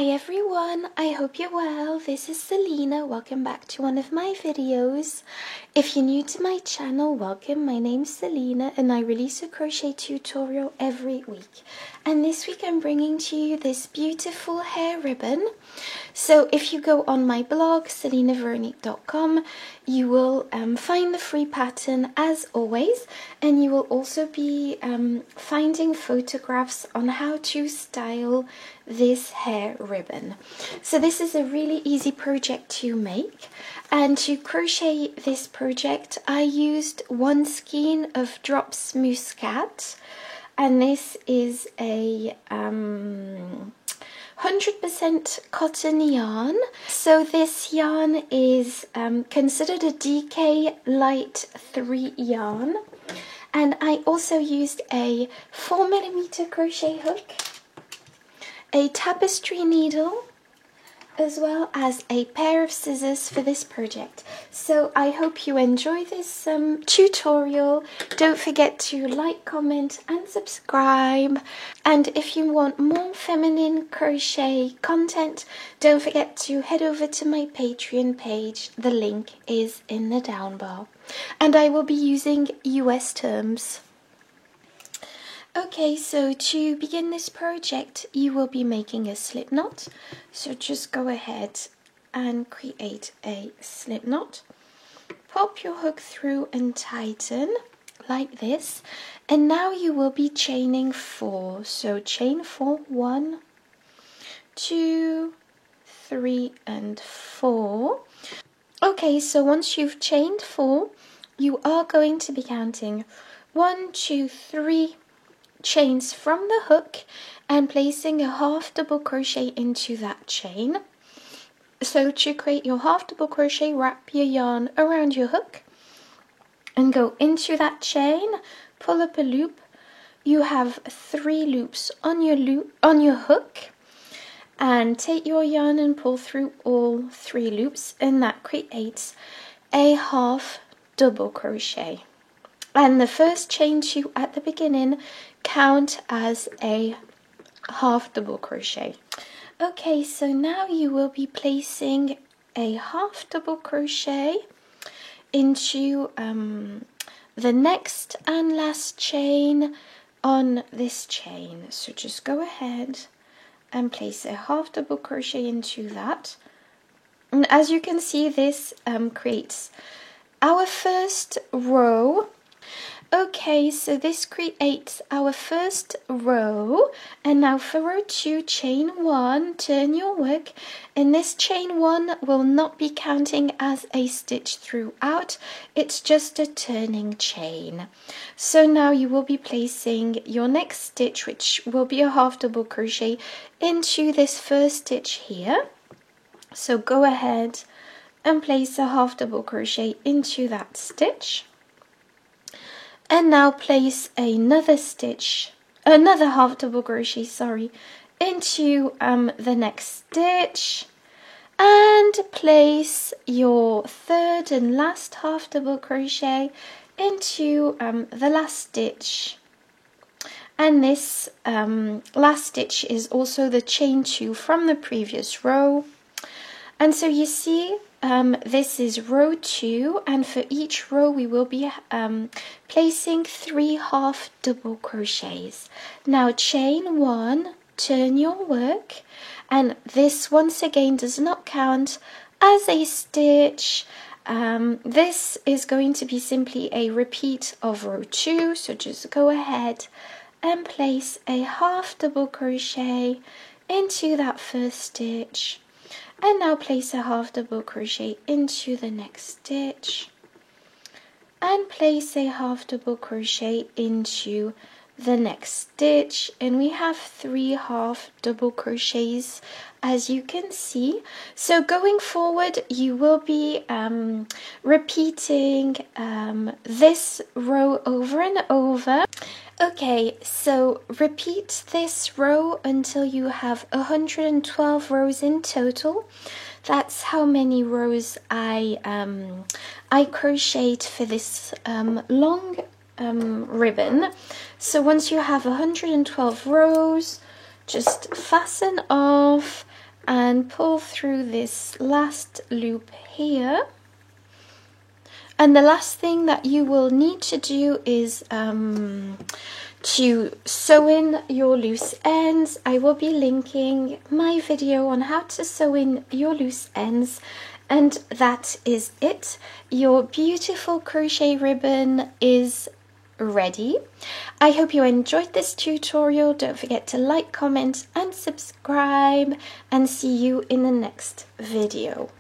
Hi everyone, I hope you're well. This is Selena. Welcome back to one of my videos. If you're new to my channel, welcome. My name's Selena and I release a crochet tutorial every week. And this week I'm bringing to you this beautiful hair ribbon. So if you go on my blog, selenaveronique.com, you will find the free pattern as always, and you will also be finding photographs on how to style this hair ribbon. So this is a really easy project to make, and to crochet this project I used one skein of Drops Muscat, and this is a 100% cotton yarn. So this yarn is considered a DK Light 3 yarn, and I also used a 4mm crochet hook, a tapestry needle, as well as a pair of scissors for this project. So I hope you enjoy this tutorial. Don't forget to like, comment and subscribe. And if you want more feminine crochet content, don't forget to head over to my Patreon page. The link is in the down bar. And I will be using US terms. Okay, so to begin this project, you will be making a slip knot. So just go ahead and create a slip knot. Pop your hook through and tighten like this. And now you will be chaining 4. So chain 4, 1, 2, 3, and 4. Okay, so once you've chained 4, you are going to be counting 1, 2, 3 chains from the hook and placing a half double crochet into that chain. So to create your half double crochet, wrap your yarn around your hook and go into that chain, pull up a loop. You have 3 loops on your hook, and take your yarn and pull through all 3 loops, and that creates a half double crochet. And the first chain 2 at the beginning count as a half double crochet. Okay, so now you will be placing a half double crochet into the next and last chain on this chain. So just go ahead and place a half double crochet into that. And as you can see, this creates our first row. Okay, so this creates our first row, and now for row 2, chain 1, turn your work, and this chain 1 will not be counting as a stitch throughout, it's just a turning chain. So now you will be placing your next stitch, which will be a half double crochet, into this first stitch here. So go ahead and place a half double crochet into that stitch. And now place another half double crochet, into the next stitch, and place your third and last half double crochet into the last stitch. And this last stitch is also the chain 2 from the previous row. And so you see, this is row 2, and for each row we will be placing 3 half double crochets. Now chain 1, turn your work, and this once again does not count as a stitch. This is going to be simply a repeat of row 2, so just go ahead and place a half double crochet into that first stitch. And now place a half double crochet into the next stitch, and place a half double crochet into the next stitch, and we have 3 half double crochets, as you can see. So going forward you will be repeating this row over and over. Okay, so repeat this row until you have 112 rows in total. That's how many rows I crocheted for this long ribbon. So once you have 112 rows, just fasten off and pull through this last loop here. And the last thing that you will need to do is to sew in your loose ends. I will be linking my video on how to sew in your loose ends, and that is it. Your beautiful crochet ribbon is ready. I hope you enjoyed this tutorial. Don't forget to like, comment and subscribe, and see you in the next video.